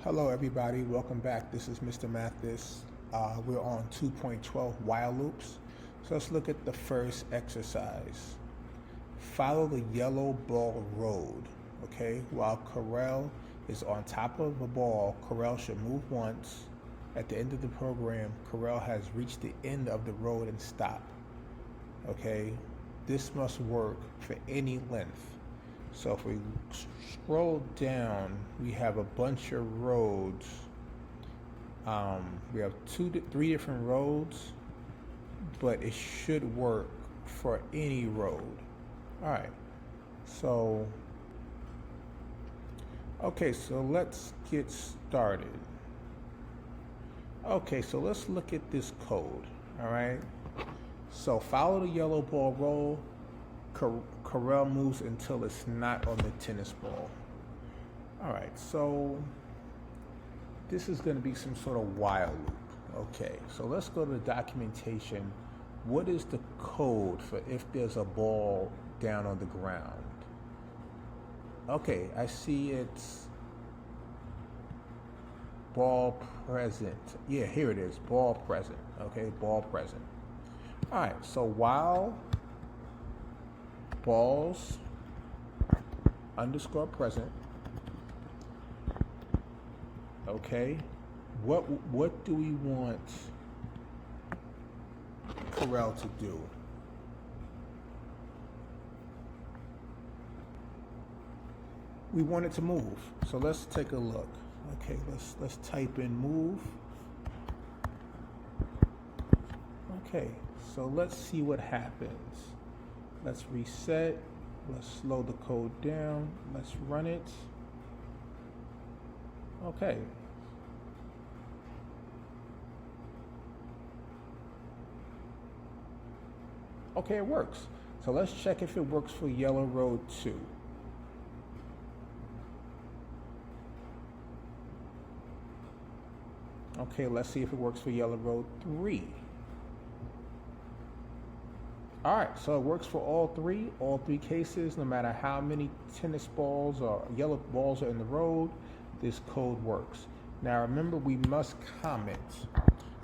Hello everybody, welcome back. This is Mr. Mathis. We're on 2.12 while loops. So let's look at the first exercise. Follow the yellow ball road. Okay, while Corel is on top of a ball, Corel should move once. At the end of the program, Corel has reached the end of the road and stop. Okay, this must work for any length. So if we scroll down, we have a bunch of roads. We have three different roads, but it should work for any road. All right. So, okay, so let's get started. Okay, so let's look at this code. All right. So follow the yellow ball roll. Corel moves until it's not on the tennis ball. All right, so this is going to be some sort of while loop. Okay, so let's go to the documentation. What is the code for if there's a ball down on the ground? Okay, I see it's ball present. Yeah, here it is, ball present. Okay, ball present. All right, so while balls underscore present. Okay, what do we want Corel to do? We want it to move. So let's take a look. Okay, let's type in move. Okay, so let's see what happens. Let's reset. Let's slow the code down. Let's run it. Okay. Okay, it works. So let's check if it works for yellow road 2. Okay, let's see if it works for yellow road 3. All right, so it works for all three cases. No matter how many tennis balls or yellow balls are in the road, this code works. Now remember, we must comment.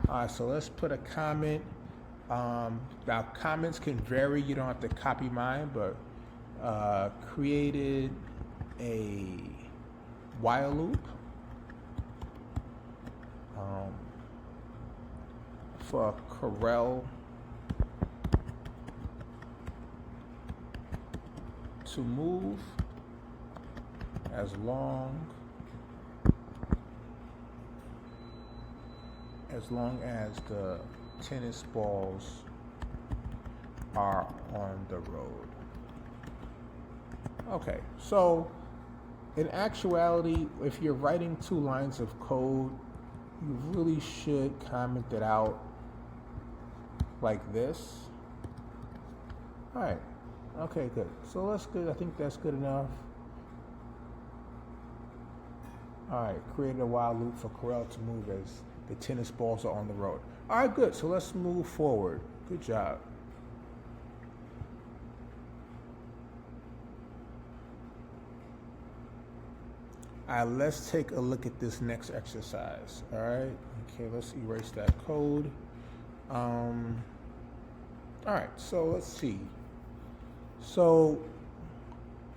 All right, so let's put a comment. Now comments can vary. You don't have to copy mine, but created a while loop for Corel to move as long as the tennis balls are on the road. Okay, so in actuality, if you're writing 2 lines of code, you really should comment it out like this. All right. Okay, good. So that's good. I think that's good enough. All right, created a while loop for Corel to move as the tennis balls are on the road. All right, good. So let's move forward. Good job. All right, let's take a look at this next exercise. All right. Okay, let's erase that code. All right, so let's see. So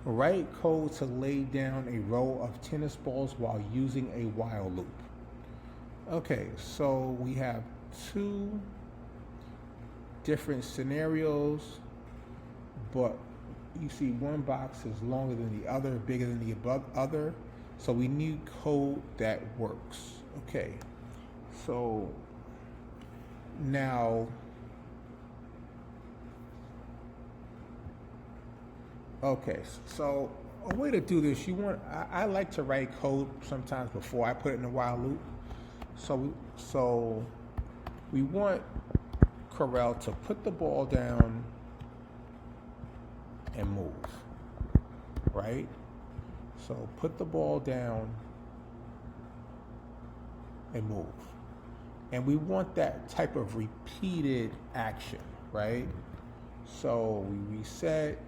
write code to lay down a row of tennis balls while using a while loop. Okay, so we have 2 different scenarios, but you see one box is longer than the other, bigger than the above other. So we need code that works. Okay, so now, okay, so a way to do this, I like to write code sometimes before I put it in a while loop. So we want Corel to put the ball down and move, right? So put the ball down and move. And we want that type of repeated action, right? So we reset,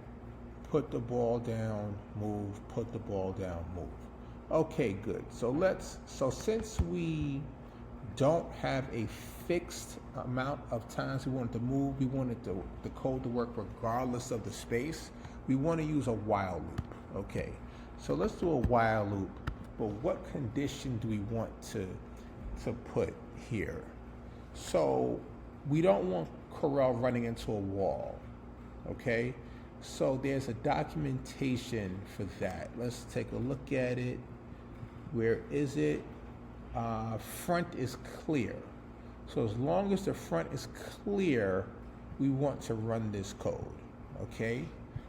put the ball down, move, put the ball down, move. Okay, good. So since we don't have a fixed amount of times we want it to move, we want it the code to work regardless of the space, we want to use a while loop. Okay, so let's do a while loop, but what condition do we want to put here? So we don't want Corel running into a wall, okay? So there's a documentation for that. Let's take a look at it. Where is it? Front is clear. So as long as the front is clear, we want to run this code, okay?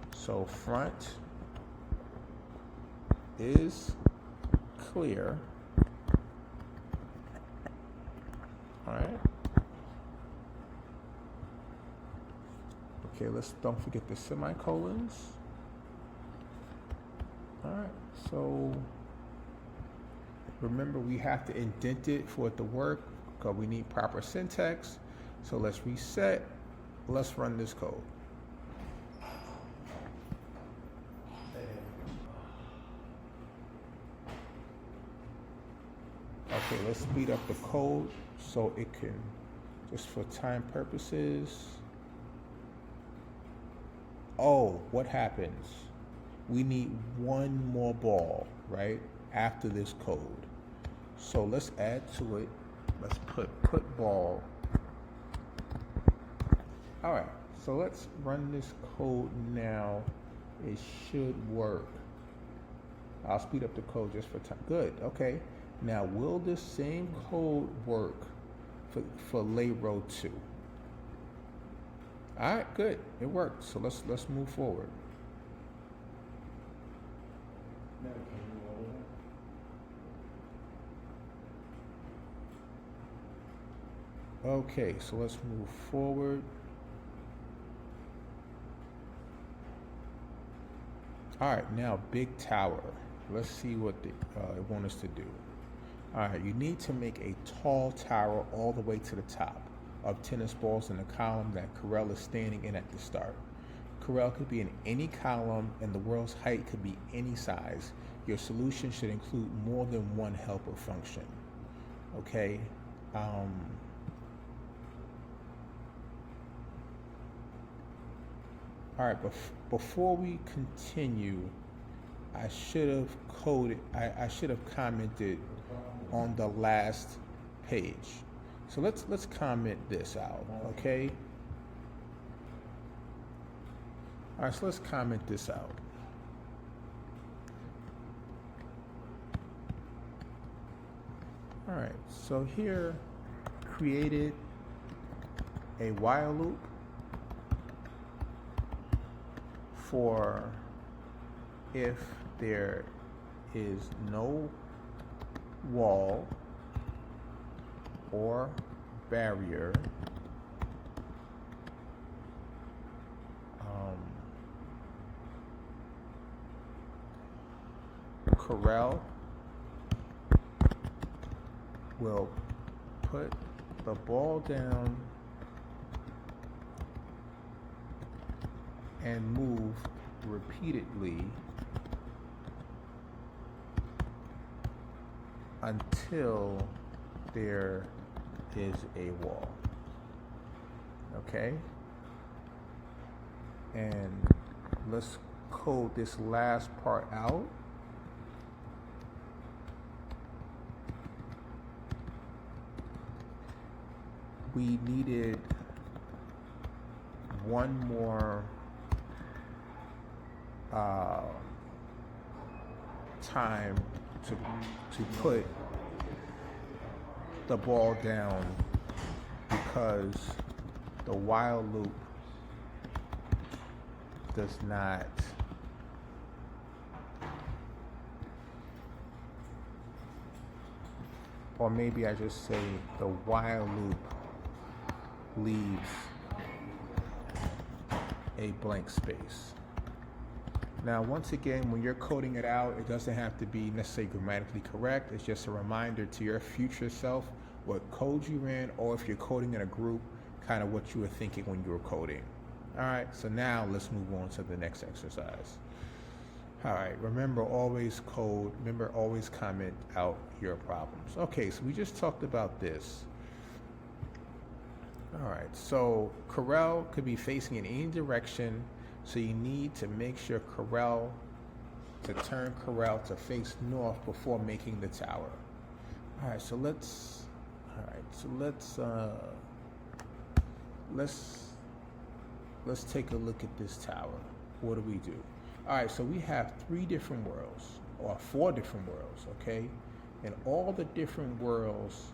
So front is clear. All right. Okay, don't forget the semicolons. All right, so remember we have to indent it for it to work because we need proper syntax. So let's reset. Let's run this code. Okay, let's speed up the code so it can, just for time purposes. Oh, what happens? We need one more ball, right, after this code. So let's add to it. Let's put ball. All right, so let's run this code now. It should work. I'll speed up the code just for time. Good, okay. Now, will this same code work for lay row 2? All right, good. It worked. So let's move forward. Okay, so let's move forward. All right, now big tower. Let's see what it want us to do. All right, you need to make a tall tower all the way to the top of tennis balls in the column that Corel is standing in at the start. Corel could be in any column and the world's height could be any size. Your solution should include more than one helper function. Okay. All right, before we continue, I should have commented on the last page. So let's comment this out, okay? All right, so let's comment this out. All right, so here, created a while loop for if there is no wall or barrier Corel will put the ball down and move repeatedly until there is a wall. Okay? And let's code this last part out. We needed one more time to put the ball down because the while loop does not or maybe I just say the while loop leaves a blank space. Now, once again, when you're coding it out, it doesn't have to be necessarily grammatically correct. It's just a reminder to your future self what code you ran, or if you're coding in a group, kind of what you were thinking when you were coding. All right, so now let's move on to the next exercise. All right, remember always comment out your problems. Okay, so we just talked about this. All right, so corral could be facing in any direction, so you need to make sure turn corral to face north before making the tower. All right, so let's take a look at this tower. What do we do? All right, so we have 3 different worlds, or 4 different worlds, okay? And all the different worlds,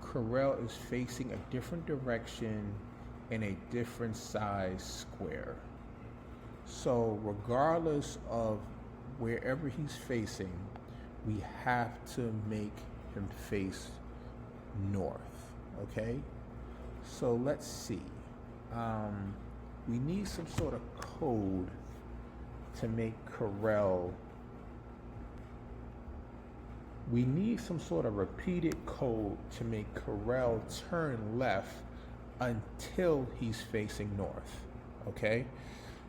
corral is facing a different direction in a different size square. So regardless of wherever he's facing, we have to make him face north, okay? So let's see. We need some sort of code to make corral. We need some sort of repeated code to make corral turn left until he's facing north. Okay?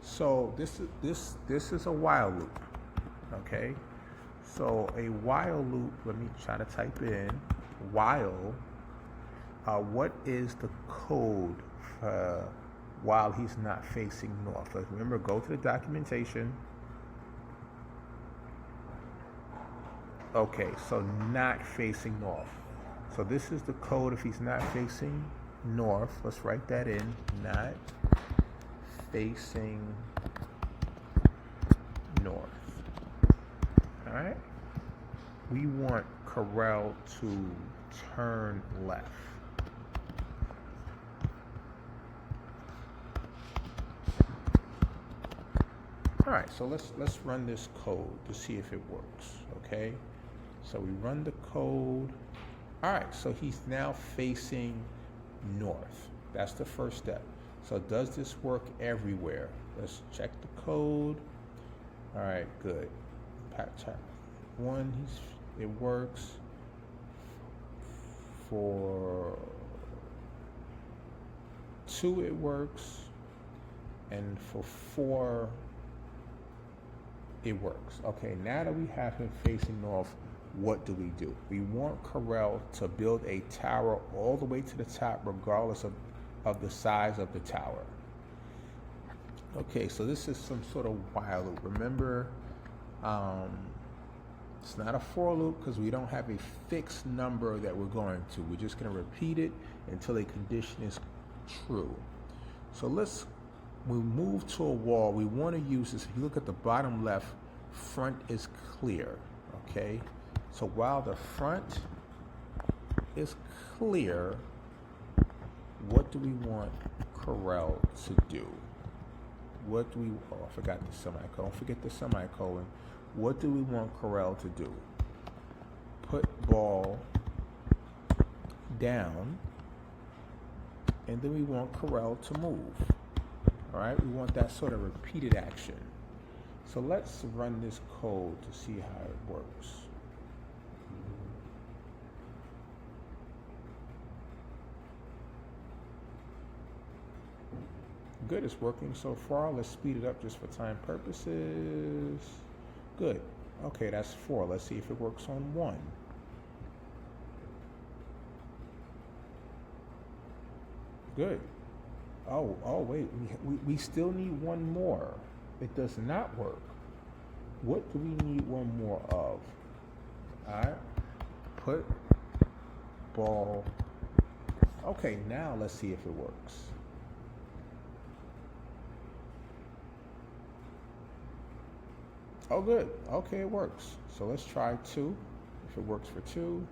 So this is a while loop. Okay? So a while loop, let me try to type in while. What is the code while he's not facing north? Like, remember, go to the documentation. Okay, so not facing north. So this is the code if he's not facing north. Let's write that in. Not facing north. All right. We want corral to turn left. All right, so let's run this code to see if it works, okay? So we run the code. All right, so he's now facing north. That's the first step. So does this work everywhere? Let's check the code. All right, good. Check 1, it works. For 2, it works. And for 4, it works. Okay, now that we have him facing north, what do? We want corral to build a tower all the way to the top regardless of the size of the tower. Okay, so this is some sort of while loop. Remember, it's not a for loop because we don't have a fixed number that we're going to. We're just going to repeat it until a condition is true. So we move to a wall. We want to use this. If you look at the bottom left, front is clear, okay? So while the front is clear, what do we want corral to do? Oh, I forgot the semicolon. Don't forget the semicolon. What do we want corral to do? Put ball down, and then we want corral to move. All right, we want that sort of repeated action. So let's run this code to see how it works. Good, it's working so far. Let's speed it up just for time purposes. Good. Okay, that's 4. Let's see if it works on 1. Good. Oh, wait, we still need 1 more. It does not work. What do we need 1 more of? All right, put ball. Okay, now let's see if it works. Oh, good. Okay, it works. So let's try 2. If it works for 2.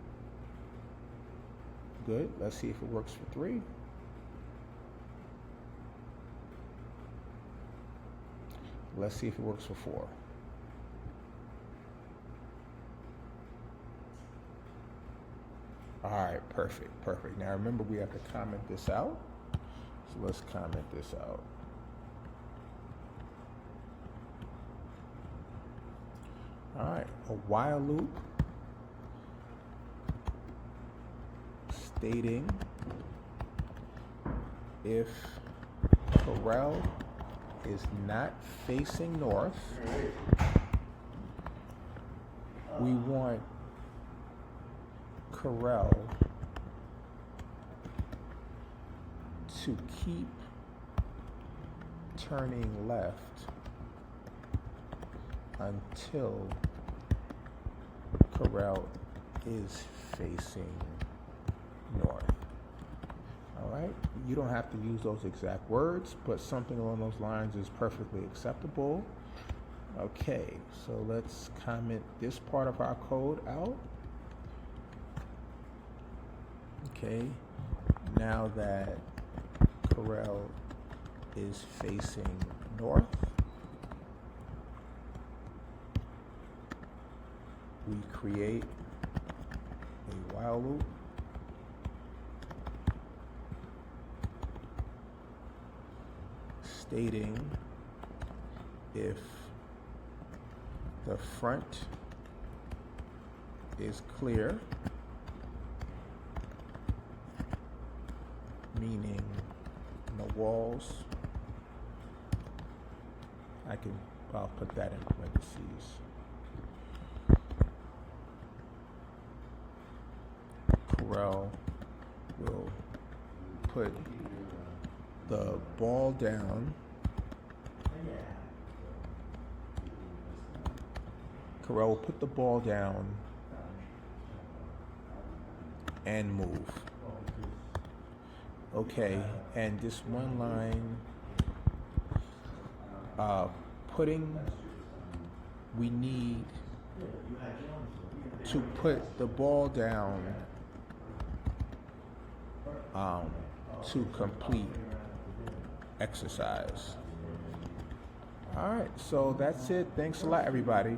Good. Let's see if it works for 3. Let's see if it works for 4. All right, perfect. Now remember, we have to comment this out. So let's comment this out. All right, a while loop stating if corral is not facing north, we want Corel to keep turning left until Corel is facing north. All right, you don't have to use those exact words, but something along those lines is perfectly acceptable. Okay, so let's comment this part of our code out. Okay, now that Corel is facing north, we create a while loop stating if the front is clear, meaning the walls, I'll put that in parentheses. Corel will put the ball down. Corel will put the ball down and move. Okay, and this one line, we need to put the ball down to complete exercise. All right, so that's it. Thanks a lot, everybody.